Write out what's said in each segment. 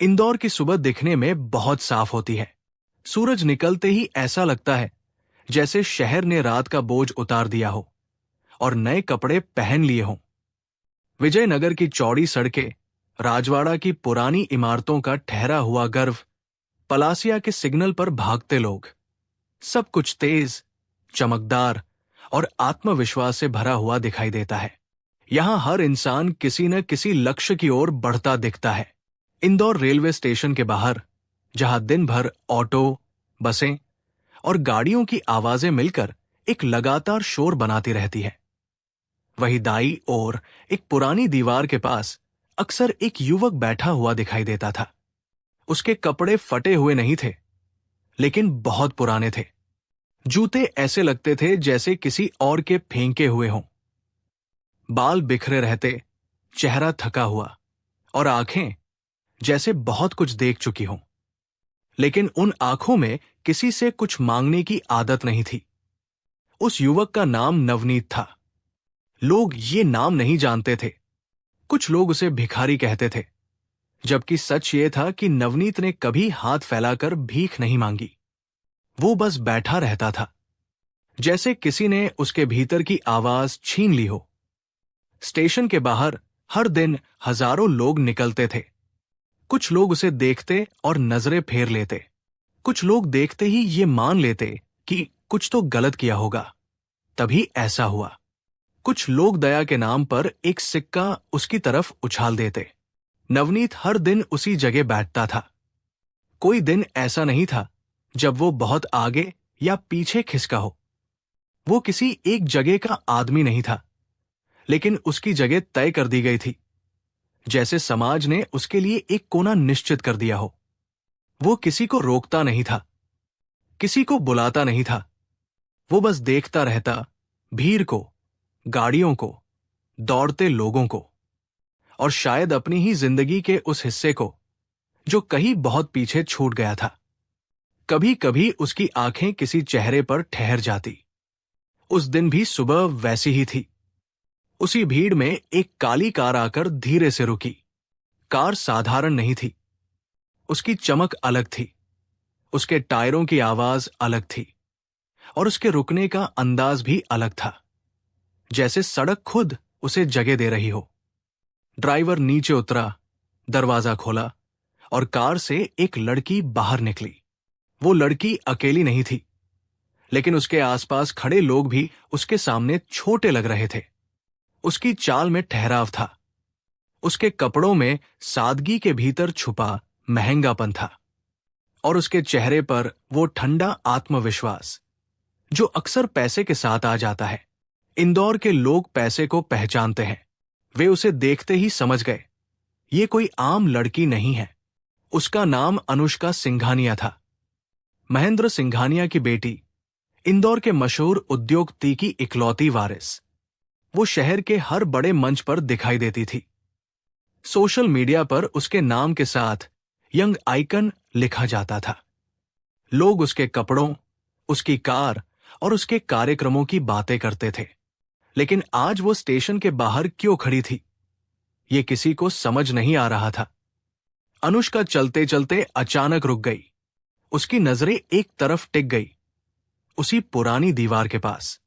इंदौर की सुबह दिखने में बहुत साफ होती है। सूरज निकलते ही ऐसा लगता है जैसे शहर ने रात का बोझ उतार दिया हो और नए कपड़े पहन लिए हों। विजयनगर की चौड़ी सड़कें, राजवाड़ा की पुरानी इमारतों का ठहरा हुआ गर्व, पलासिया के सिग्नल पर भागते लोग, सब कुछ तेज, चमकदार और आत्मविश्वास से भरा हुआ दिखाई देता है। यहां हर इंसान किसी न किसी लक्ष्य की ओर बढ़ता दिखता है। इंदौर रेलवे स्टेशन के बाहर, जहां दिन भर ऑटो, बसें और गाड़ियों की आवाजें मिलकर एक लगातार शोर बनाती रहती है, वही दाईं ओर एक पुरानी दीवार के पास अक्सर एक युवक बैठा हुआ दिखाई देता था। उसके कपड़े फटे हुए नहीं थे, लेकिन बहुत पुराने थे। जूते ऐसे लगते थे जैसे किसी और के फेंके हुए हों। बाल बिखरे रहते, चेहरा थका हुआ और आंखें जैसे बहुत कुछ देख चुकी हों। लेकिन उन आंखों में किसी से कुछ मांगने की आदत नहीं थी। उस युवक का नाम नवनीत था। लोग ये नाम नहीं जानते थे। कुछ लोग उसे भिखारी कहते थे, जबकि सच ये था कि नवनीत ने कभी हाथ फैलाकर भीख नहीं मांगी। वो बस बैठा रहता था, जैसे किसी ने उसके भीतर की आवाज छीन ली हो। स्टेशन के बाहर हर दिन हजारों लोग निकलते थे। कुछ लोग उसे देखते और नजरें फेर लेते। कुछ लोग देखते ही ये मान लेते कि कुछ तो गलत किया होगा, तभी ऐसा हुआ। कुछ लोग दया के नाम पर एक सिक्का उसकी तरफ उछाल देते। नवनीत हर दिन उसी जगह बैठता था। कोई दिन ऐसा नहीं था जब वो बहुत आगे या पीछे खिसका हो। वो किसी एक जगह का आदमी नहीं था, लेकिन उसकी जगह तय कर दी गई थी, जैसे समाज ने उसके लिए एक कोना निश्चित कर दिया हो। वो किसी को रोकता नहीं था, किसी को बुलाता नहीं था। वो बस देखता रहता, भीड़ को, गाड़ियों को, दौड़ते लोगों को, और शायद अपनी ही जिंदगी के उस हिस्से को जो कहीं बहुत पीछे छूट गया था। कभी कभी उसकी आंखें किसी चेहरे पर ठहर जाती। उस दिन भी सुबह वैसी ही थी। उसी भीड़ में एक काली कार आकर धीरे से रुकी। कार साधारण नहीं थी। उसकी चमक अलग थी, उसके टायरों की आवाज अलग थी, और उसके रुकने का अंदाज भी अलग था, जैसे सड़क खुद उसे जगह दे रही हो। ड्राइवर नीचे उतरा, दरवाजा खोला और कार से एक लड़की बाहर निकली। वो लड़की अकेली नहीं थी, लेकिन उसके आसपास खड़े लोग भी उसके सामने छोटे लग रहे थे। उसकी चाल में ठहराव था, उसके कपड़ों में सादगी के भीतर छुपा महंगापन था, और उसके चेहरे पर वो ठंडा आत्मविश्वास जो अक्सर पैसे के साथ आ जाता है। इंदौर के लोग पैसे को पहचानते हैं। वे उसे देखते ही समझ गए, ये कोई आम लड़की नहीं है। उसका नाम अनुष्का सिंघानिया था, महेंद्र सिंघानिया की बेटी, इंदौर के मशहूर उद्योगपति की इकलौती वारिस। वो शहर के हर बड़े मंच पर दिखाई देती थी। सोशल मीडिया पर उसके नाम के साथ यंग आइकन लिखा जाता था। लोग उसके कपड़ों, उसकी कार और उसके कार्यक्रमों की बातें करते थे। लेकिन आज वो स्टेशन के बाहर क्यों खड़ी थी, ये किसी को समझ नहीं आ रहा था। अनुष्का चलते चलते अचानक रुक गई। उसकी नजरें एक तरफ टिक गई, उसी पुरानी दीवार के पास।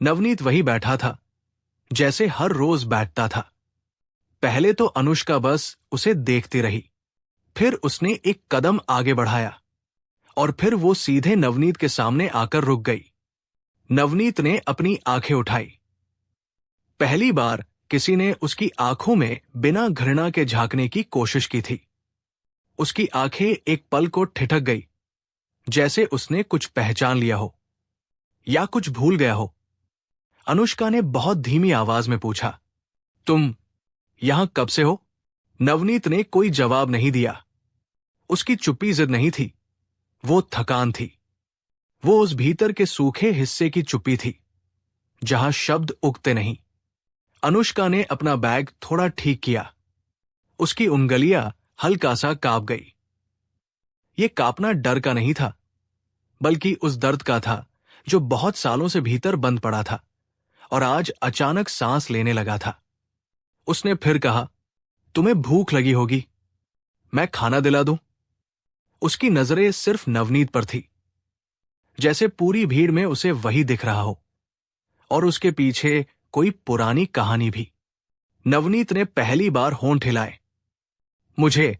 नवनीत वही बैठा था, जैसे हर रोज बैठता था। पहले तो अनुष्का बस उसे देखती रही, फिर उसने एक कदम आगे बढ़ाया, और फिर वो सीधे नवनीत के सामने आकर रुक गई। नवनीत ने अपनी आंखें उठाई। पहली बार किसी ने उसकी आंखों में बिना घृणा के झांकने की कोशिश की थी। उसकी आंखें एक पल को ठिठक गई, जैसे उसने कुछ पहचान लिया हो या कुछ भूल गया हो। अनुष्का ने बहुत धीमी आवाज में पूछा, तुम यहां कब से हो? नवनीत ने कोई जवाब नहीं दिया। उसकी चुप्पी जिद नहीं थी, वो थकान थी। वो उस भीतर के सूखे हिस्से की चुप्पी थी, जहां शब्द उगते नहीं। अनुष्का ने अपना बैग थोड़ा ठीक किया। उसकी उंगलियां हल्का सा कांप गई। ये कांपना डर का नहीं था, बल्कि उस दर्द का था जो बहुत सालों से भीतर बंद पड़ा था और आज अचानक सांस लेने लगा था। उसने फिर कहा, तुम्हें भूख लगी होगी। मैं खाना दिला दूं? उसकी नजरें सिर्फ नवनीत पर थी, जैसे पूरी भीड़ में उसे वही दिख रहा हो, और उसके पीछे कोई पुरानी कहानी भी। नवनीत ने पहली बार होंठ हिलाए। मुझे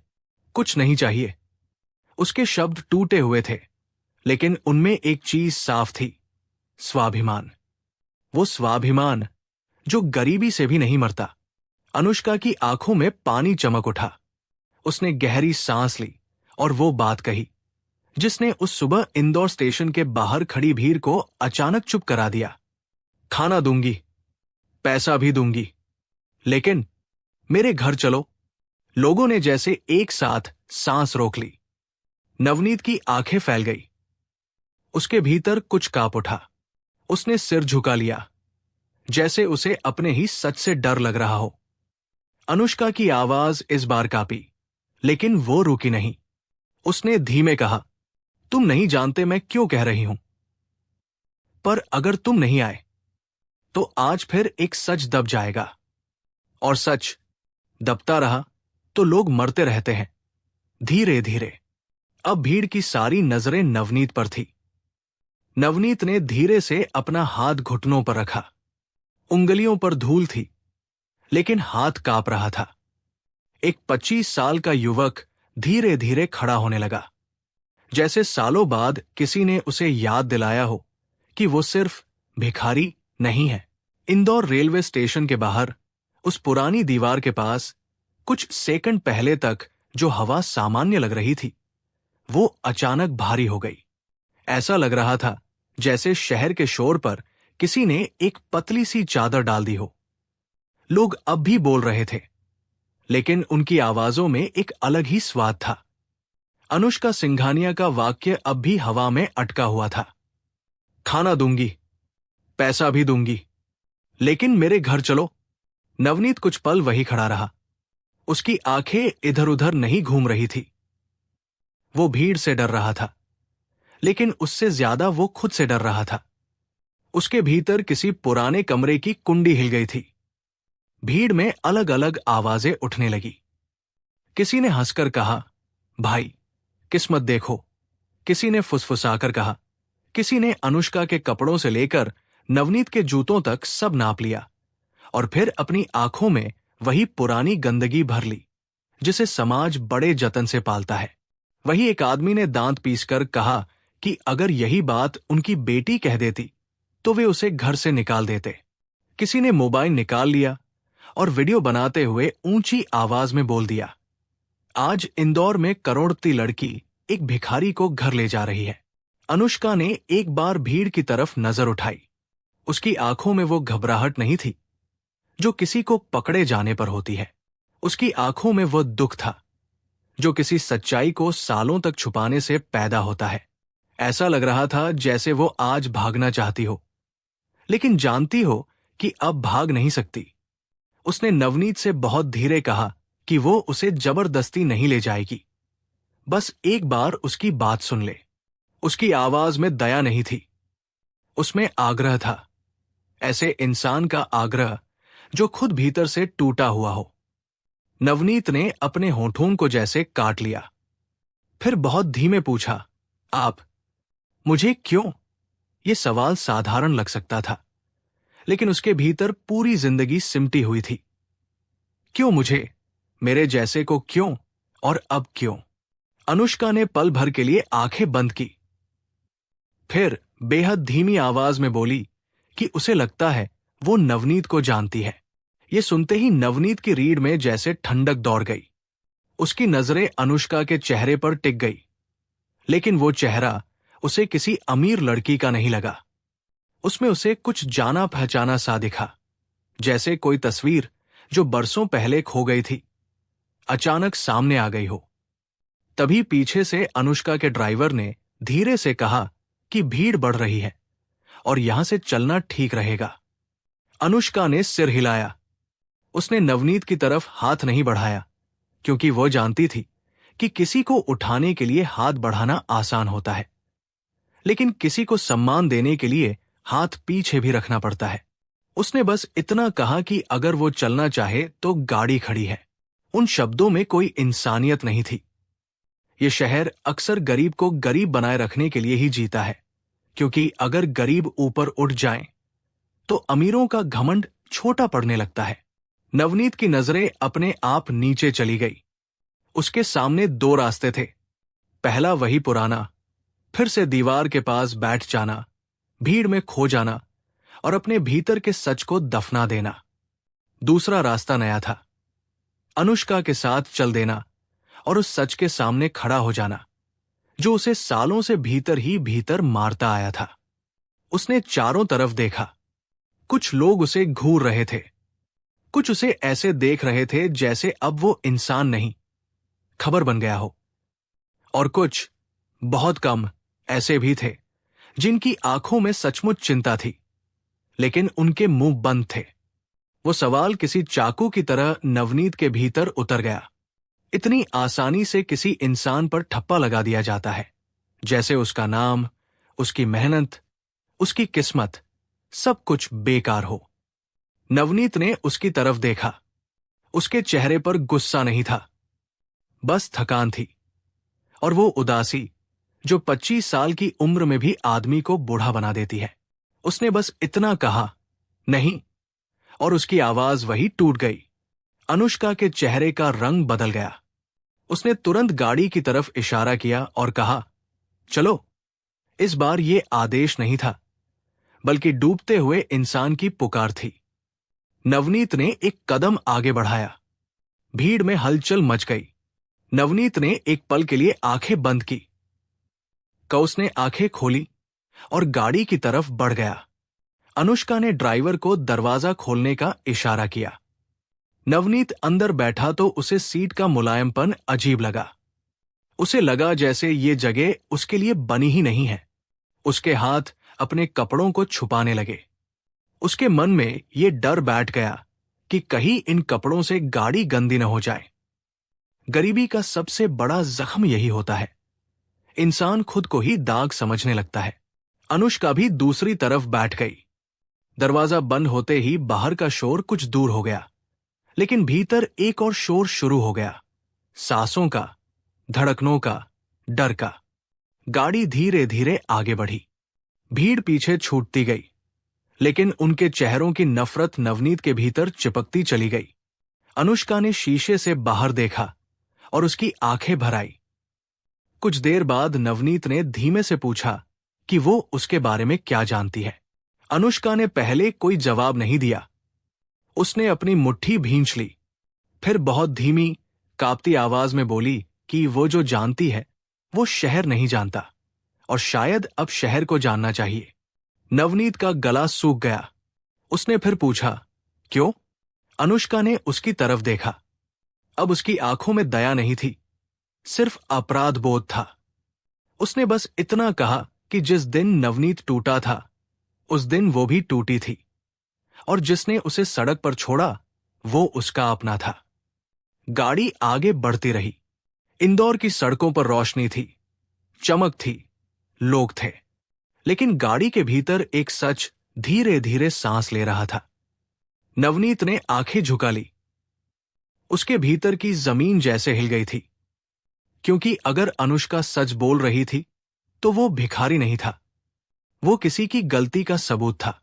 कुछ नहीं चाहिए। उसके शब्द टूटे हुए थे, लेकिन उनमें एक चीज साफ थी, स्वाभिमान। वो स्वाभिमान जो गरीबी से भी नहीं मरता। अनुष्का की आंखों में पानी चमक उठा। उसने गहरी सांस ली और वो बात कही जिसने उस सुबह इंदौर स्टेशन के बाहर खड़ी भीड़ को अचानक चुप करा दिया। खाना दूंगी, पैसा भी दूंगी, लेकिन मेरे घर चलो। लोगों ने जैसे एक साथ सांस रोक ली। नवनीत की आंखें फैल गई। उसके भीतर कुछ कांप उठा। उसने सिर झुका लिया, जैसे उसे अपने ही सच से डर लग रहा हो। अनुष्का की आवाज इस बार कांपी, लेकिन वो रुकी नहीं। उसने धीमे कहा, तुम नहीं जानते मैं क्यों कह रही हूं। पर अगर तुम नहीं आए तो आज फिर एक सच दब जाएगा, और सच दबता रहा तो लोग मरते रहते हैं, धीरे धीरे। अब भीड़ की सारी नजरें नवनीत पर थी। नवनीत ने धीरे से अपना हाथ घुटनों पर रखा। उंगलियों पर धूल थी, लेकिन हाथ कांप रहा था। एक 25 साल का युवक धीरे धीरे खड़ा होने लगा, जैसे सालों बाद किसी ने उसे याद दिलाया हो कि वो सिर्फ भिखारी नहीं है। इंदौर रेलवे स्टेशन के बाहर, उस पुरानी दीवार के पास, कुछ सेकंड पहले तक जो हवा सामान्य लग रही थी, वो अचानक भारी हो गई। ऐसा लग रहा था जैसे शहर के शोर पर किसी ने एक पतली सी चादर डाल दी हो। लोग अब भी बोल रहे थे, लेकिन उनकी आवाजों में एक अलग ही स्वाद था। अनुष्का सिंघानिया का वाक्य अब भी हवा में अटका हुआ था। खाना दूंगी, पैसा भी दूंगी, लेकिन मेरे घर चलो। नवनीत कुछ पल वही खड़ा रहा। उसकी आंखें इधर उधर नहीं घूम रही थी। वो भीड़ से डर रहा था, लेकिन उससे ज्यादा वो खुद से डर रहा था। उसके भीतर किसी पुराने कमरे की कुंडी हिल गई थी। भीड़ में अलग अलग आवाजें उठने लगी। किसी ने हंसकर कहा, भाई किस्मत देखो। किसी ने फुसफुसाकर कहा। किसी ने अनुष्का के कपड़ों से लेकर नवनीत के जूतों तक सब नाप लिया, और फिर अपनी आंखों में वही पुरानी गंदगी भर ली जिसे समाज बड़े जतन से पालता है। वही एक आदमी ने दांत पीसकर कहा कि अगर यही बात उनकी बेटी कह देती तो वे उसे घर से निकाल देते। किसी ने मोबाइल निकाल लिया और वीडियो बनाते हुए ऊंची आवाज में बोल दिया, आज इंदौर में करोड़पति लड़की एक भिखारी को घर ले जा रही है। अनुष्का ने एक बार भीड़ की तरफ नजर उठाई। उसकी आंखों में वो घबराहट नहीं थी जो किसी को पकड़े जाने पर होती है। उसकी आंखों में वो दुख था जो किसी सच्चाई को सालों तक छुपाने से पैदा होता है। ऐसा लग रहा था जैसे वो आज भागना चाहती हो, लेकिन जानती हो कि अब भाग नहीं सकती। उसने नवनीत से बहुत धीरे कहा कि वो उसे जबरदस्ती नहीं ले जाएगी, बस एक बार उसकी बात सुन ले। उसकी आवाज में दया नहीं थी, उसमें आग्रह था, ऐसे इंसान का आग्रह जो खुद भीतर से टूटा हुआ हो। नवनीत ने अपने होठों को जैसे काट लिया, फिर बहुत धीमे पूछा, आप मुझे क्यों? यह सवाल साधारण लग सकता था, लेकिन उसके भीतर पूरी जिंदगी सिमटी हुई थी। क्यों मुझे? मेरे जैसे को क्यों? और अब क्यों? अनुष्का ने पल भर के लिए आंखें बंद की, फिर बेहद धीमी आवाज में बोली कि उसे लगता है वो नवनीत को जानती है। ये सुनते ही नवनीत की रीढ़ में जैसे ठंडक दौड़ गई। उसकी नजरें अनुष्का के चेहरे पर टिक गई, लेकिन वो चेहरा उसे किसी अमीर लड़की का नहीं लगा। उसमें उसे कुछ जाना पहचाना सा दिखा, जैसे कोई तस्वीर जो बरसों पहले खो गई थी अचानक सामने आ गई हो। तभी पीछे से अनुष्का के ड्राइवर ने धीरे से कहा कि भीड़ बढ़ रही है और यहां से चलना ठीक रहेगा। अनुष्का ने सिर हिलाया। उसने नवनीत की तरफ हाथ नहीं बढ़ाया, क्योंकि वो जानती थी कि किसी को उठाने के लिए हाथ बढ़ाना आसान होता है, लेकिन किसी को सम्मान देने के लिए हाथ पीछे भी रखना पड़ता है। उसने बस इतना कहा कि अगर वो चलना चाहे तो गाड़ी खड़ी है। उन शब्दों में कोई इंसानियत नहीं थी। ये शहर अक्सर गरीब को गरीब बनाए रखने के लिए ही जीता है, क्योंकि अगर गरीब ऊपर उठ जाएं, तो अमीरों का घमंड छोटा पड़ने लगता है। नवनीत की नजरें अपने आप नीचे चली गई। उसके सामने दो रास्ते थे। पहला वही पुराना, फिर से दीवार के पास बैठ जाना, भीड़ में खो जाना और अपने भीतर के सच को दफना देना। दूसरा रास्ता नया था, अनुष्का के साथ चल देना और उस सच के सामने खड़ा हो जाना जो उसे सालों से भीतर ही भीतर मारता आया था। उसने चारों तरफ देखा। कुछ लोग उसे घूर रहे थे, कुछ उसे ऐसे देख रहे थे जैसे अब वो इंसान नहीं, खबर बन गया हो, और कुछ, बहुत कम, ऐसे भी थे जिनकी आंखों में सचमुच चिंता थी, लेकिन उनके मुंह बंद थे। वो सवाल किसी चाकू की तरह नवनीत के भीतर उतर गया। इतनी आसानी से किसी इंसान पर ठप्पा लगा दिया जाता है, जैसे उसका नाम, उसकी मेहनत, उसकी किस्मत, सब कुछ बेकार हो। नवनीत ने उसकी तरफ देखा। उसके चेहरे पर गुस्सा नहीं था, बस थकान थी, और वो उदासी जो 25 साल की उम्र में भी आदमी को बूढ़ा बना देती है। उसने बस इतना कहा, नहीं, और उसकी आवाज वही टूट गई। अनुष्का के चेहरे का रंग बदल गया। उसने तुरंत गाड़ी की तरफ इशारा किया और कहा, चलो। इस बार ये आदेश नहीं था, बल्कि डूबते हुए इंसान की पुकार थी। नवनीत ने एक कदम आगे बढ़ाया। भीड़ में हलचल मच गई। नवनीत ने एक पल के लिए आंखें बंद की। उसने आंखें खोली और गाड़ी की तरफ बढ़ गया। अनुष्का ने ड्राइवर को दरवाजा खोलने का इशारा किया। नवनीत अंदर बैठा तो उसे सीट का मुलायमपन अजीब लगा। उसे लगा जैसे ये जगह उसके लिए बनी ही नहीं है। उसके हाथ अपने कपड़ों को छुपाने लगे। उसके मन में ये डर बैठ गया कि कहीं इन कपड़ों से गाड़ी गंदी न हो जाए। गरीबी का सबसे बड़ा जख्म यही होता है, इंसान खुद को ही दाग समझने लगता है। अनुष्का भी दूसरी तरफ बैठ गई। दरवाजा बंद होते ही बाहर का शोर कुछ दूर हो गया, लेकिन भीतर एक और शोर शुरू हो गया, सांसों का, धड़कनों का, डर का। गाड़ी धीरे धीरे आगे बढ़ी। भीड़ पीछे छूटती गई, लेकिन उनके चेहरों की नफरत नवनीत के भीतर चिपकती चली गई। अनुष्का ने शीशे से बाहर देखा और उसकी आंखें भर आई। कुछ देर बाद नवनीत ने धीमे से पूछा कि वो उसके बारे में क्या जानती है। अनुष्का ने पहले कोई जवाब नहीं दिया। उसने अपनी मुट्ठी भींच ली, फिर बहुत धीमी, कांपती आवाज में बोली कि वो जो जानती है वो शहर नहीं जानता, और शायद अब शहर को जानना चाहिए। नवनीत का गला सूख गया। उसने फिर पूछा, क्यों? अनुष्का ने उसकी तरफ देखा। अब उसकी आंखों में दया नहीं थी, सिर्फ अपराध बोध था। उसने बस इतना कहा कि जिस दिन नवनीत टूटा था, उस दिन वो भी टूटी थी, और जिसने उसे सड़क पर छोड़ा वो उसका अपना था। गाड़ी आगे बढ़ती रही। इंदौर की सड़कों पर रोशनी थी, चमक थी, लोग थे, लेकिन गाड़ी के भीतर एक सच धीरे धीरे सांस ले रहा था। नवनीत ने आंखें झुका ली। उसके भीतर की जमीन जैसे हिल गई थी, क्योंकि अगर अनुष्का सच बोल रही थी तो वो भिखारी नहीं था, वो किसी की गलती का सबूत था।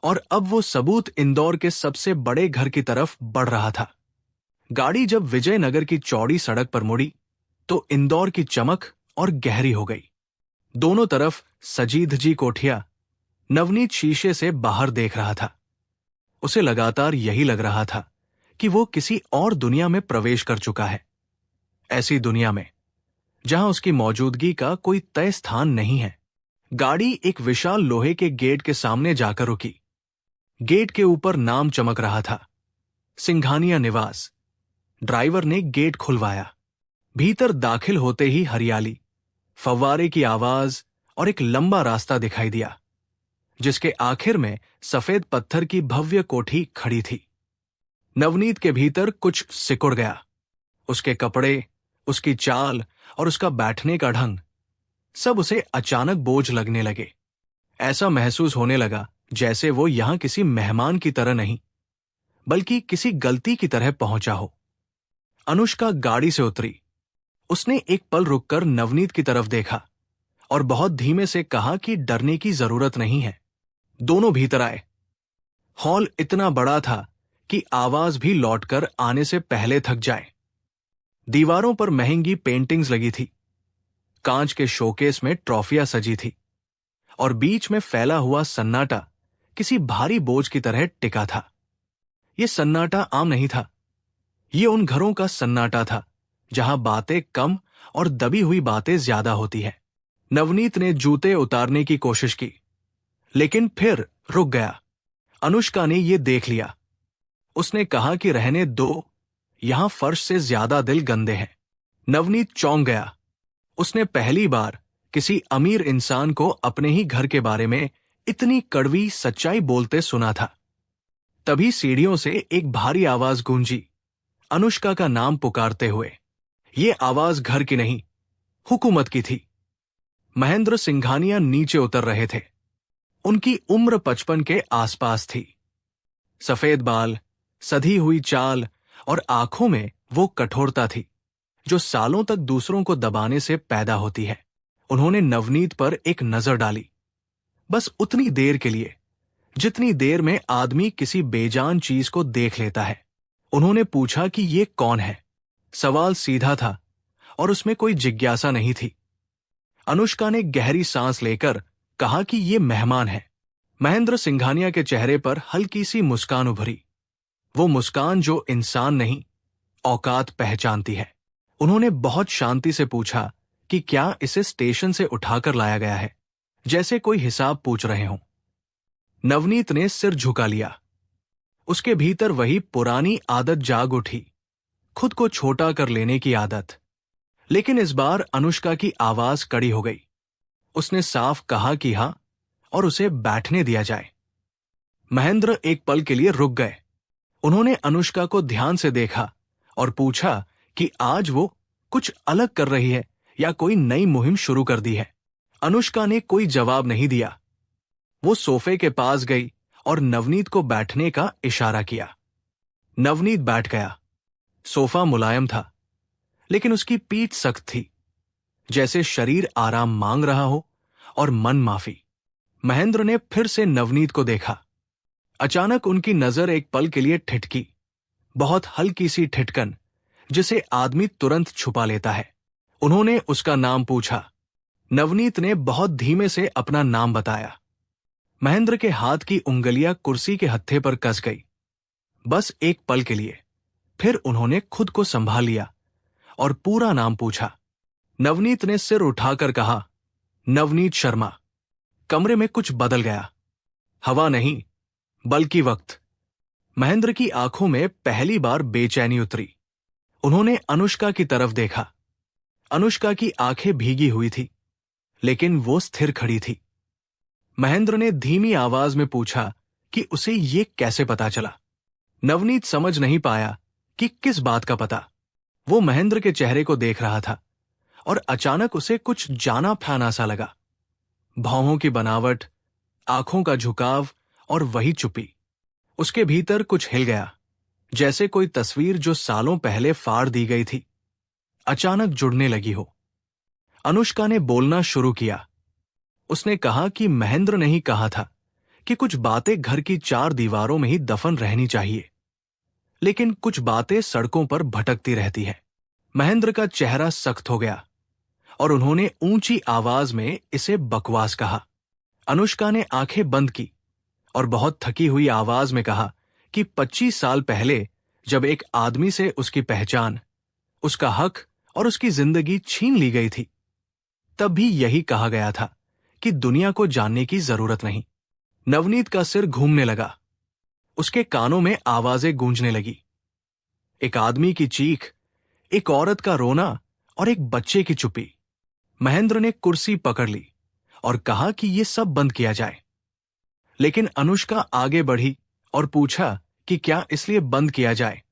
और अब वो सबूत इंदौर के सबसे बड़े घर की तरफ बढ़ रहा था। गाड़ी जब विजयनगर की चौड़ी सड़क पर मुड़ी तो इंदौर की चमक और गहरी हो गई। दोनों तरफ सजी धजी कोठियां। नवनीत शीशे से बाहर देख रहा था। उसे लगातार यही लग रहा था कि वो किसी और दुनिया में प्रवेश कर चुका है, ऐसी दुनिया में जहां उसकी मौजूदगी का कोई तय स्थान नहीं है। गाड़ी एक विशाल लोहे के गेट के सामने जाकर रुकी। गेट के ऊपर नाम चमक रहा था, सिंघानिया निवास। ड्राइवर ने गेट खुलवाया। भीतर दाखिल होते ही हरियाली, फव्वारे की आवाज और एक लंबा रास्ता दिखाई दिया, जिसके आखिर में सफेद पत्थर की भव्य कोठी खड़ी थी। नवनीत के भीतर कुछ सिकुड़ गया। उसके कपड़े, उसकी चाल और उसका बैठने का ढंग, सब उसे अचानक बोझ लगने लगे। ऐसा महसूस होने लगा जैसे वो यहां किसी मेहमान की तरह नहीं, बल्कि किसी गलती की तरह पहुंचा हो। अनुष्का गाड़ी से उतरी। उसने एक पल रुककर नवनीत की तरफ देखा और बहुत धीमे से कहा कि डरने की जरूरत नहीं है। दोनों भीतर आए। हॉल इतना बड़ा था कि आवाज भी लौटकर आने से पहले थक जाए। दीवारों पर महंगी पेंटिंग्स लगी थी, कांच के शोकेस में ट्रॉफियां सजी थी और बीच में फैला हुआ सन्नाटा किसी भारी बोझ की तरह टिका था। यह सन्नाटा आम नहीं था। ये उन घरों का सन्नाटा था जहां बातें कम और दबी हुई बातें ज्यादा होती हैं। नवनीत ने जूते उतारने की कोशिश की, लेकिन फिर रुक गया। अनुष्का ने यह देख लिया। उसने कहा कि रहने दो, यहां फर्श से ज्यादा दिल गंदे हैं। नवनीत चौंक गया। उसने पहली बार किसी अमीर इंसान को अपने ही घर के बारे में इतनी कड़वी सच्चाई बोलते सुना था। तभी सीढ़ियों से एक भारी आवाज गूंजी, अनुष्का का नाम पुकारते हुए। ये आवाज घर की नहीं, हुकूमत की थी। महेंद्र सिंघानिया नीचे उतर रहे थे। उनकी उम्र 55 के आसपास थी। सफेद बाल, सधी हुई चाल और आंखों में वो कठोरता थी जो सालों तक दूसरों को दबाने से पैदा होती है। उन्होंने नवनीत पर एक नजर डाली, बस उतनी देर के लिए जितनी देर में आदमी किसी बेजान चीज को देख लेता है। उन्होंने पूछा कि ये कौन है। सवाल सीधा था और उसमें कोई जिज्ञासा नहीं थी। अनुष्का ने गहरी सांस लेकर कहा कि ये मेहमान है। महेंद्र सिंघानिया के चेहरे पर हल्की सी मुस्कान उभरी, वो मुस्कान जो इंसान नहीं, औकात पहचानती है। उन्होंने बहुत शांति से पूछा कि क्या इसे स्टेशन से उठाकर लाया गया है, जैसे कोई हिसाब पूछ रहे हों। नवनीत ने सिर झुका लिया। उसके भीतर वही पुरानी आदत जाग उठी, खुद को छोटा कर लेने की आदत। लेकिन इस बार अनुष्का की आवाज कड़ी हो गई। उसने साफ कहा कि हां, और उसे बैठने दिया जाए। महेंद्र एक पल के लिए रुक गए। उन्होंने अनुष्का को ध्यान से देखा और पूछा कि आज वो कुछ अलग कर रही है या कोई नई मुहिम शुरू कर दी है। अनुष्का ने कोई जवाब नहीं दिया। वो सोफे के पास गई और नवनीत को बैठने का इशारा किया। नवनीत बैठ गया। सोफा मुलायम था, लेकिन उसकी पीठ सख्त थी, जैसे शरीर आराम मांग रहा हो और मन माफी। महेंद्र ने फिर से नवनीत को देखा। अचानक उनकी नजर एक पल के लिए ठिठकी, बहुत हल्की सी ठिठकन जिसे आदमी तुरंत छुपा लेता है। उन्होंने उसका नाम पूछा। नवनीत ने बहुत धीमे से अपना नाम बताया। महेंद्र के हाथ की उंगलियां कुर्सी के हत्थे पर कस गई, बस एक पल के लिए। फिर उन्होंने खुद को संभाल लिया और पूरा नाम पूछा। नवनीत ने सिर उठाकर कहा, नवनीत शर्मा। कमरे में कुछ बदल गया। हवा नहीं, बल्कि वक्त। महेंद्र की आंखों में पहली बार बेचैनी उतरी। उन्होंने अनुष्का की तरफ देखा। अनुष्का की आंखें भीगी हुई थी, लेकिन वो स्थिर खड़ी थी। महेंद्र ने धीमी आवाज में पूछा कि उसे ये कैसे पता चला। नवनीत समझ नहीं पाया कि किस बात का पता। वो महेंद्र के चेहरे को देख रहा था और अचानक उसे कुछ जाना पहचाना सा लगा। भौहों की बनावट, आंखों का झुकाव और वही चुप्पी। उसके भीतर कुछ हिल गया, जैसे कोई तस्वीर जो सालों पहले फाड़ दी गई थी अचानक जुड़ने लगी हो। अनुष्का ने बोलना शुरू किया। उसने कहा कि महेंद्र ने ही कहा था कि कुछ बातें घर की चार दीवारों में ही दफन रहनी चाहिए, लेकिन कुछ बातें सड़कों पर भटकती रहती है। महेंद्र का चेहरा सख्त हो गया और उन्होंने ऊंची आवाज में इसे बकवास कहा। अनुष्का ने आंखें बंद की और बहुत थकी हुई आवाज में कहा कि 25 साल पहले जब एक आदमी से उसकी पहचान, उसका हक और उसकी जिंदगी छीन ली गई थी, तब भी यही कहा गया था कि दुनिया को जानने की जरूरत नहीं। नवनीत का सिर घूमने लगा। उसके कानों में आवाजें गूंजने लगी। एक आदमी की चीख, एक औरत का रोना और एक बच्चे की चुप्पी। महेंद्र ने कुर्सी पकड़ ली और कहा कि यह सब बंद किया जाए। लेकिन अनुष्का आगे बढ़ी और पूछा कि क्या इसलिए बंद किया जाए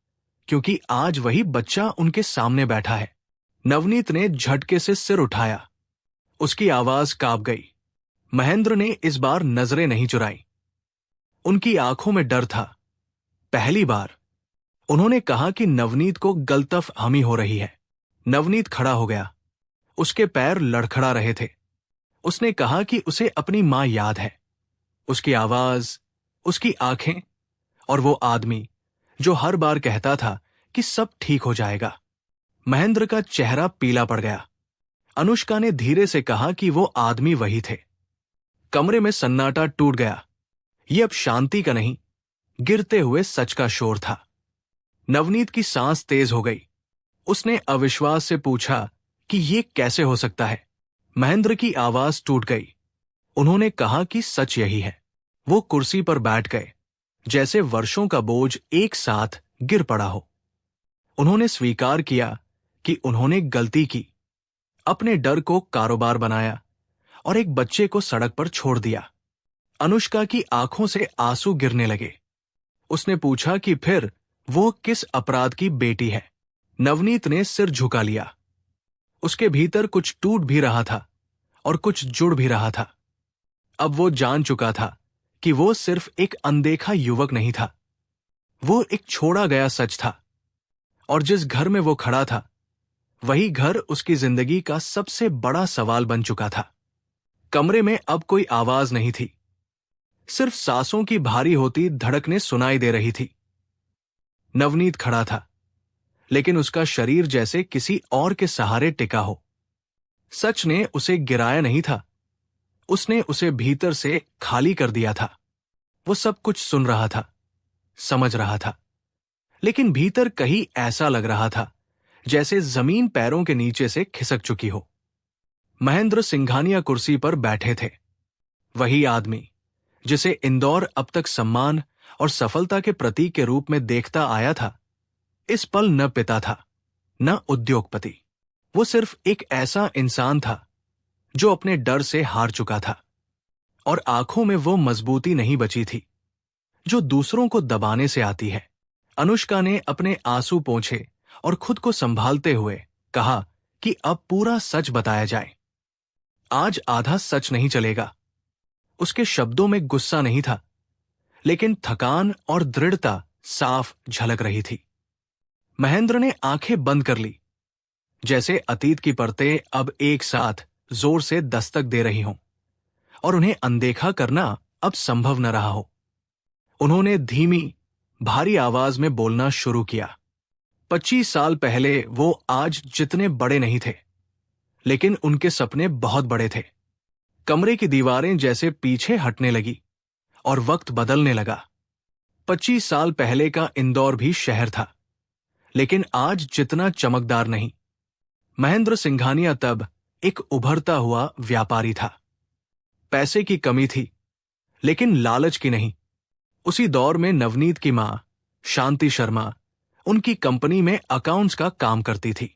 क्योंकि आज वही बच्चा उनके सामने बैठा है। नवनीत ने झटके से सिर उठाया। उसकी आवाज कांप गई। महेंद्र ने इस बार नजरें नहीं चुराई। उनकी आंखों में डर था। पहली बार उन्होंने कहा कि नवनीत को गलतफ हमी हो रही है। नवनीत खड़ा हो गया। उसके पैर लड़खड़ा रहे थे। उसने कहा कि उसे अपनी मां याद है, उसकी आवाज, उसकी आंखें और वो आदमी जो हर बार कहता था कि सब ठीक हो जाएगा। महेंद्र का चेहरा पीला पड़ गया। अनुष्का ने धीरे से कहा कि वो आदमी वही थे। कमरे में सन्नाटा टूट गया। ये अब शांति का नहीं, गिरते हुए सच का शोर था। नवनीत की सांस तेज हो गई। उसने अविश्वास से पूछा कि ये कैसे हो सकता है। महेंद्र की आवाज टूट गई। उन्होंने कहा कि सच यही है। वो कुर्सी पर बैठ गए, जैसे वर्षों का बोझ एक साथ गिर पड़ा हो। उन्होंने स्वीकार किया कि उन्होंने गलती की, अपने डर को कारोबार बनाया और एक बच्चे को सड़क पर छोड़ दिया। अनुष्का की आंखों से आंसू गिरने लगे। उसने पूछा कि फिर वो किस अपराध की बेटी है। नवनीत ने सिर झुका लिया। उसके भीतर कुछ टूट भी रहा था और कुछ जुड़ भी रहा था। अब वो जान चुका था कि वो सिर्फ एक अनदेखा युवक नहीं था, वो एक छोड़ा गया सच था। और जिस घर में वो खड़ा था, वही घर उसकी जिंदगी का सबसे बड़ा सवाल बन चुका था। कमरे में अब कोई आवाज नहीं थी, सिर्फ सांसों की भारी होती धड़कनें सुनाई दे रही थी। नवनीत खड़ा था, लेकिन उसका शरीर जैसे किसी और के सहारे टिका हो। सच ने उसे गिराया नहीं था, उसने उसे भीतर से खाली कर दिया था। वो सब कुछ सुन रहा था, समझ रहा था, लेकिन भीतर कहीं ऐसा लग रहा था जैसे जमीन पैरों के नीचे से खिसक चुकी हो। महेंद्र सिंघानिया कुर्सी पर बैठे थे। वही आदमी जिसे इंदौर अब तक सम्मान और सफलता के प्रतीक के रूप में देखता आया था, इस पल न पिता था, न उद्योगपति। वो सिर्फ एक ऐसा इंसान था जो अपने डर से हार चुका था, और आंखों में वो मजबूती नहीं बची थी जो दूसरों को दबाने से आती है। अनुष्का ने अपने आंसू पोंछे और खुद को संभालते हुए कहा कि अब पूरा सच बताया जाए। आज आधा सच नहीं चलेगा। उसके शब्दों में गुस्सा नहीं था, लेकिन थकान और दृढ़ता साफ झलक रही थी। महेंद्र ने आंखें बंद कर ली, जैसे अतीत की परतें अब एक साथ जोर से दस्तक दे रही हों और उन्हें अनदेखा करना अब संभव न रहा हो। उन्होंने धीमी, भारी आवाज में बोलना शुरू किया। 25 साल पहले वो आज जितने बड़े नहीं थे, लेकिन उनके सपने बहुत बड़े थे। कमरे की दीवारें जैसे पीछे हटने लगी और वक्त बदलने लगा। 25 साल पहले का इंदौर भी शहर था, लेकिन आज जितना चमकदार नहीं। महेंद्र सिंघानिया तब एक उभरता हुआ व्यापारी था। पैसे की कमी थी, लेकिन लालच की नहीं। उसी दौर में नवनीत की मां शांति शर्मा उनकी कंपनी में अकाउंट्स का काम करती थी।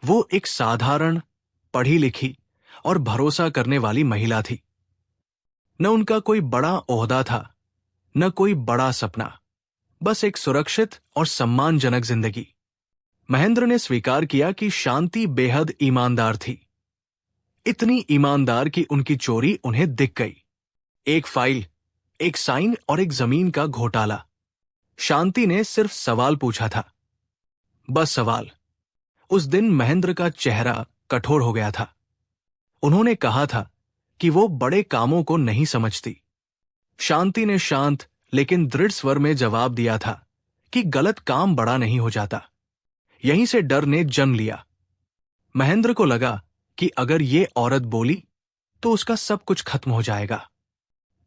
वो एक साधारण, पढ़ी लिखी और भरोसा करने वाली महिला थी। न उनका कोई बड़ा ओहदा था, न कोई बड़ा सपना, बस एक सुरक्षित और सम्मानजनक जिंदगी। महेंद्र ने स्वीकार किया कि शांति बेहद ईमानदार थी। इतनी ईमानदार कि उनकी चोरी उन्हें दिख गई। एक फाइल, एक साइन और एक जमीन का घोटाला। शांति ने सिर्फ सवाल पूछा था, बस सवाल। उस दिन महेंद्र का चेहरा कठोर हो गया था। उन्होंने कहा था कि वो बड़े कामों को नहीं समझती। शांति ने शांत लेकिन दृढ़ स्वर में जवाब दिया था कि गलत काम बड़ा नहीं हो जाता। यहीं से डर ने जन्म लिया। महेंद्र को लगा कि अगर ये औरत बोली तो उसका सब कुछ खत्म हो जाएगा।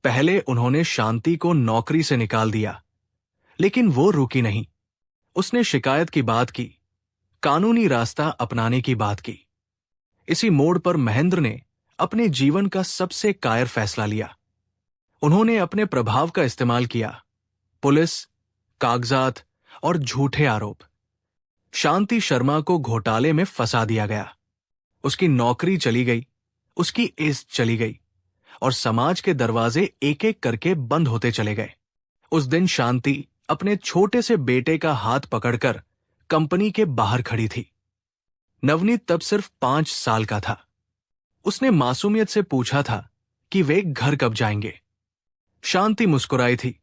पहले उन्होंने शांति को नौकरी से निकाल दिया, लेकिन वो रुकी नहीं। उसने शिकायत की बात की, कानूनी रास्ता अपनाने की बात की। इसी मोड़ पर महेंद्र ने अपने जीवन का सबसे कायर फैसला लिया। उन्होंने अपने प्रभाव का इस्तेमाल किया। पुलिस, कागजात और झूठे आरोप। शांति शर्मा को घोटाले में फंसा दिया गया। उसकी नौकरी चली गई, उसकी इज्जत चली गई और समाज के दरवाजे एक एक करके बंद होते चले गए। उस दिन शांति अपने छोटे से बेटे का हाथ पकड़कर कंपनी के बाहर खड़ी थी। नवनीत तब सिर्फ 5 साल का था। उसने मासूमियत से पूछा था कि वे घर कब जाएंगे। शांति मुस्कुराई थी,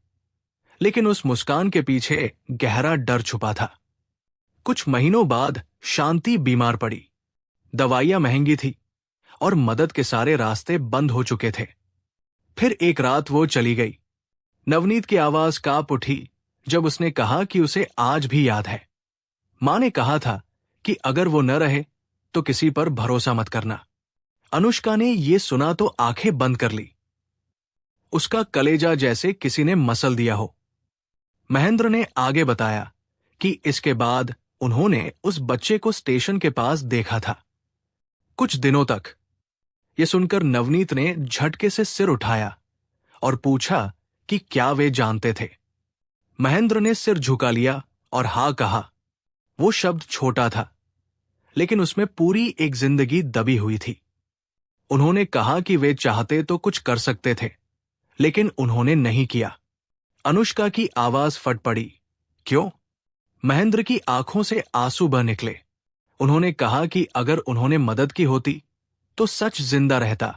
लेकिन उस मुस्कान के पीछे गहरा डर छुपा था। कुछ महीनों बाद शांति बीमार पड़ी। दवाइयां महंगी थी और मदद के सारे रास्ते बंद हो चुके थे। फिर एक रात वो चली गई। नवनीत की आवाज कांप उठी जब उसने कहा कि उसे आज भी याद है। मां ने कहा था कि अगर वो न रहे तो किसी पर भरोसा मत करना। अनुष्का ने ये सुना तो आंखें बंद कर ली। उसका कलेजा जैसे किसी ने मसल दिया हो। महेंद्र ने आगे बताया कि इसके बाद उन्होंने उस बच्चे को स्टेशन के पास देखा था, कुछ दिनों तक। ये सुनकर नवनीत ने झटके से सिर उठाया और पूछा कि क्या वे जानते थे। महेंद्र ने सिर झुका लिया और हाँ कहा। वो शब्द छोटा था, लेकिन उसमें पूरी एक जिंदगी दबी हुई थी। उन्होंने कहा कि वे चाहते तो कुछ कर सकते थे, लेकिन उन्होंने नहीं किया। अनुष्का की आवाज फट पड़ी। क्यों? महेंद्र की आंखों से आंसू बह निकले। उन्होंने कहा कि अगर उन्होंने मदद की होती तो सच जिंदा रहता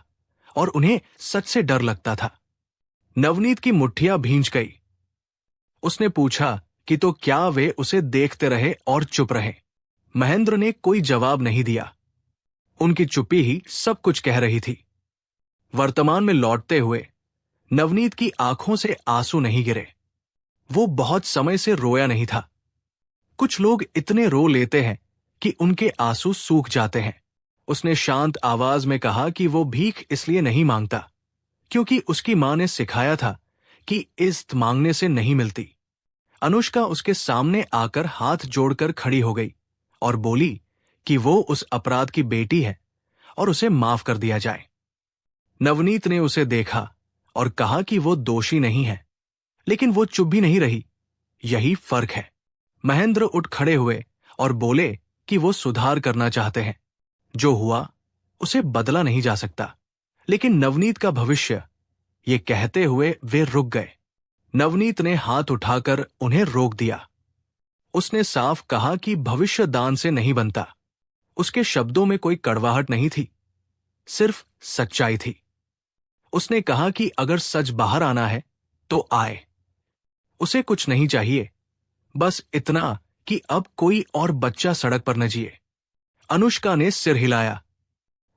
और उन्हें सच से डर लगता था। नवनीत की मुट्ठियां भींच गई। उसने पूछा कि तो क्या वे उसे देखते रहे और चुप रहे। महेंद्र ने कोई जवाब नहीं दिया। उनकी चुप्पी ही सब कुछ कह रही थी। वर्तमान में लौटते हुए नवनीत की आंखों से आंसू नहीं गिरे। वो बहुत समय से रोया नहीं था। कुछ लोग इतने रो लेते हैं कि उनके आंसू सूख जाते हैं। उसने शांत आवाज में कहा कि वो भीख इसलिए नहीं मांगता क्योंकि उसकी मां ने सिखाया था कि इज्जत मांगने से नहीं मिलती। अनुष्का उसके सामने आकर हाथ जोड़कर खड़ी हो गई और बोली कि वो उस अपराध की बेटी है और उसे माफ कर दिया जाए। नवनीत ने उसे देखा और कहा कि वो दोषी नहीं है, लेकिन वो चुप भी नहीं रही। यही फर्क है। महेंद्र उठ खड़े हुए और बोले कि वो सुधार करना चाहते हैं। जो हुआ उसे बदला नहीं जा सकता, लेकिन नवनीत का भविष्य, ये कहते हुए वे रुक गए। नवनीत ने हाथ उठाकर उन्हें रोक दिया। उसने साफ कहा कि भविष्य दान से नहीं बनता। उसके शब्दों में कोई कड़वाहट नहीं थी, सिर्फ सच्चाई थी। उसने कहा कि अगर सच बाहर आना है तो आए। उसे कुछ नहीं चाहिए, बस इतना कि अब कोई और बच्चा सड़क पर न जिए। अनुष्का ने सिर हिलाया।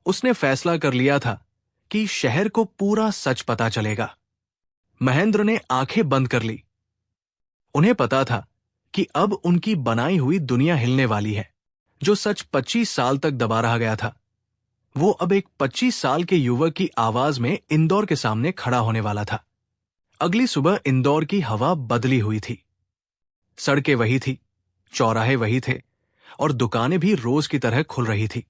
उसने फैसला कर लिया था कि शहर को पूरा सच पता चलेगा। महेंद्र ने आंखें बंद कर ली। उन्हें पता था कि अब उनकी बनाई हुई दुनिया हिलने वाली है। जो सच 25 साल तक दबा रहा गया था, वो अब एक 25 साल के युवक की आवाज में इंदौर के सामने खड़ा होने वाला था। अगली सुबह इंदौर की हवा बदली हुई थी। सड़कें वही थी, चौराहे वही थे और दुकानें भी रोज की तरह खुल रही थी।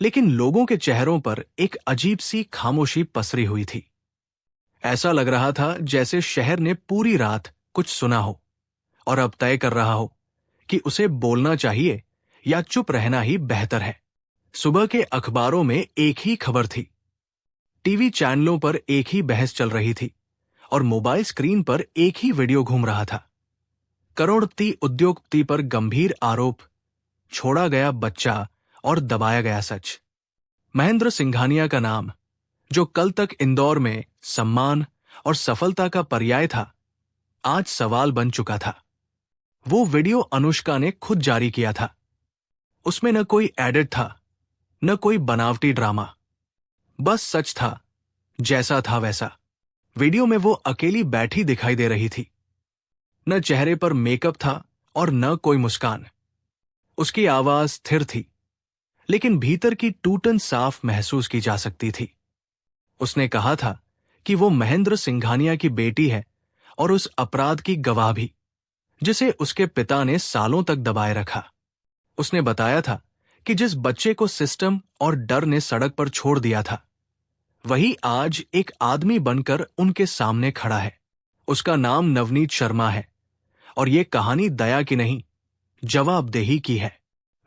लेकिन लोगों के चेहरों पर एक अजीब सी खामोशी पसरी हुई थी। ऐसा लग रहा था जैसे शहर ने पूरी रात कुछ सुना हो और अब तय कर रहा हो कि उसे बोलना चाहिए या चुप रहना ही बेहतर है। सुबह के अखबारों में एक ही खबर थी, टीवी चैनलों पर एक ही बहस चल रही थी और मोबाइल स्क्रीन पर एक ही वीडियो घूम रहा था। करोड़पति उद्योगपति पर गंभीर आरोप, छोड़ा गया बच्चा और दबाया गया सच। महेंद्र सिंघानिया का नाम, जो कल तक इंदौर में सम्मान और सफलता का पर्याय था, आज सवाल बन चुका था। वो वीडियो अनुष्का ने खुद जारी किया था। उसमें न कोई एडिट था, न कोई बनावटी ड्रामा, बस सच था, जैसा था वैसा। वीडियो में वो अकेली बैठी दिखाई दे रही थी। न चेहरे पर मेकअप था और न कोई मुस्कान। उसकी आवाज स्थिर थी, लेकिन भीतर की टूटन साफ महसूस की जा सकती थी। उसने कहा था कि वो महेंद्र सिंघानिया की बेटी है और उस अपराध की गवाह भी, जिसे उसके पिता ने सालों तक दबाए रखा। उसने बताया था कि जिस बच्चे को सिस्टम और डर ने सड़क पर छोड़ दिया था, वही आज एक आदमी बनकर उनके सामने खड़ा है। उसका नाम नवनीत शर्मा है और ये कहानी दया की नहीं, जवाबदेही की है।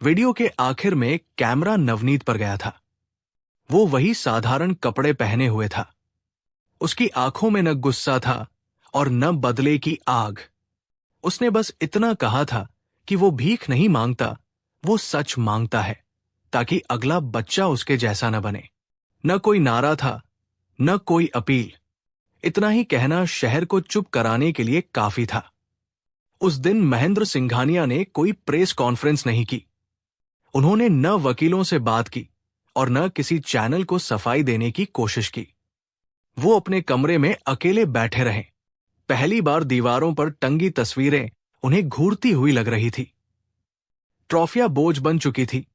वीडियो के आखिर में कैमरा नवनीत पर गया था। वो वही साधारण कपड़े पहने हुए था। उसकी आंखों में न गुस्सा था और न बदले की आग। उसने बस इतना कहा था कि वो भीख नहीं मांगता, वो सच मांगता है, ताकि अगला बच्चा उसके जैसा न बने। न कोई नारा था, न कोई अपील। इतना ही कहना शहर को चुप कराने के लिए काफी था। उस दिन महेंद्र सिंघानिया ने कोई प्रेस कॉन्फ्रेंस नहीं की। उन्होंने न वकीलों से बात की और न किसी चैनल को सफाई देने की कोशिश की। वो अपने कमरे में अकेले बैठे रहे। पहली बार दीवारों पर टंगी तस्वीरें उन्हें घूरती हुई लग रही थी। ट्रॉफियां बोझ बन चुकी थी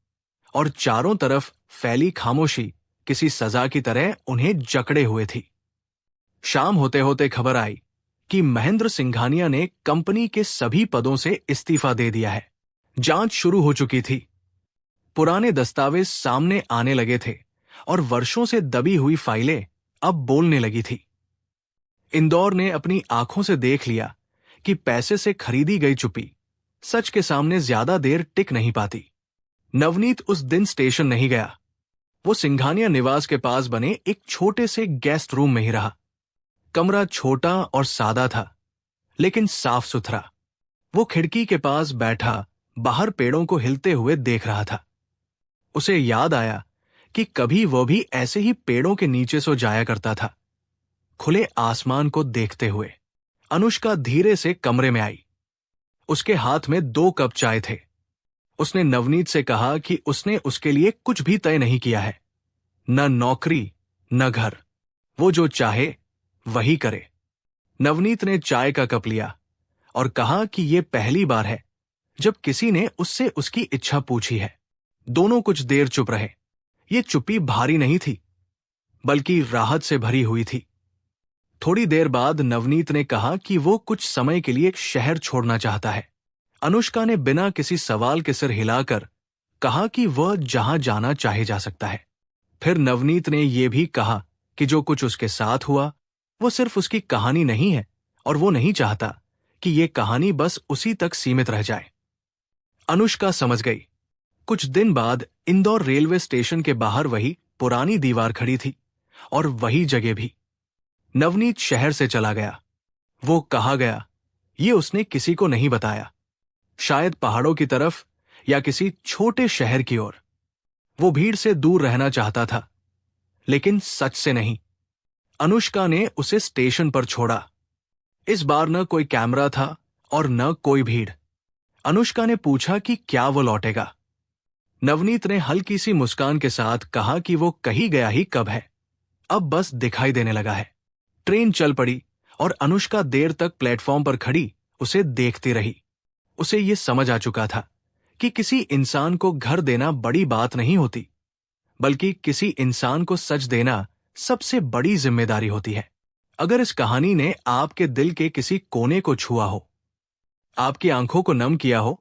और चारों तरफ फैली खामोशी किसी सजा की तरह उन्हें जकड़े हुए थी। शाम होते होते खबर आई कि महेंद्र सिंघानिया ने कंपनी के सभी पदों से इस्तीफा दे दिया है। जांच शुरू हो चुकी थी। पुराने दस्तावेज सामने आने लगे थे और वर्षों से दबी हुई फाइलें अब बोलने लगी थी। इंदौर ने अपनी आंखों से देख लिया कि पैसे से खरीदी गई चुप्पी सच के सामने ज्यादा देर टिक नहीं पाती। नवनीत उस दिन स्टेशन नहीं गया। वो सिंघानिया निवास के पास बने एक छोटे से गेस्ट रूम में ही रहा। कमरा छोटा और सादा था, लेकिन साफ सुथरा। वो खिड़की के पास बैठा बाहर पेड़ों को हिलते हुए देख रहा था। उसे याद आया कि कभी वो भी ऐसे ही पेड़ों के नीचे सो जाया करता था, खुले आसमान को देखते हुए। अनुष्का धीरे से कमरे में आई। उसके हाथ में 2 कप चाय थे। उसने नवनीत से कहा कि उसने उसके लिए कुछ भी तय नहीं किया है, न नौकरी न घर। वो जो चाहे वही करे। नवनीत ने चाय का कप लिया और कहा कि ये पहली बार है जब किसी ने उससे उसकी इच्छा पूछी है। दोनों कुछ देर चुप रहे। ये चुप्पी भारी नहीं थी, बल्कि राहत से भरी हुई थी। थोड़ी देर बाद नवनीत ने कहा कि वो कुछ समय के लिए शहर छोड़ना चाहता है। अनुष्का ने बिना किसी सवाल के सिर हिलाकर कहा कि वह जहां जाना चाहे जा सकता है। फिर नवनीत ने यह भी कहा कि जो कुछ उसके साथ हुआ वो सिर्फ उसकी कहानी नहीं है और वो नहीं चाहता कि ये कहानी बस उसी तक सीमित रह जाए। अनुष्का समझ गई। कुछ दिन बाद इंदौर रेलवे स्टेशन के बाहर वही पुरानी दीवार खड़ी थी और वही जगह भी। नवनीत शहर से चला गया। वो कहाँ गया ये उसने किसी को नहीं बताया। शायद पहाड़ों की तरफ या किसी छोटे शहर की ओर। वो भीड़ से दूर रहना चाहता था, लेकिन सच से नहीं। अनुष्का ने उसे स्टेशन पर छोड़ा। इस बार न कोई कैमरा था और न कोई भीड़। अनुष्का ने पूछा कि क्या वो लौटेगा। नवनीत ने हल्की सी मुस्कान के साथ कहा कि वो कहीं गया ही कब है, अब बस दिखाई देने लगा है। ट्रेन चल पड़ी और अनुष्का देर तक प्लेटफॉर्म पर खड़ी उसे देखती रही। उसे ये समझ आ चुका था कि किसी इंसान को घर देना बड़ी बात नहीं होती, बल्कि किसी इंसान को सच देना सबसे बड़ी जिम्मेदारी होती है। अगर इस कहानी ने आपके दिल के किसी कोने को छुआ हो, आपकी आंखों को नम किया हो,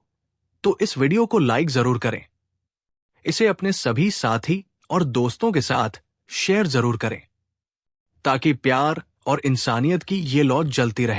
तो इस वीडियो को लाइक जरूर करें। इसे अपने सभी साथी और दोस्तों के साथ शेयर जरूर करें, ताकि प्यार और इंसानियत की ये लौ जलती रहे।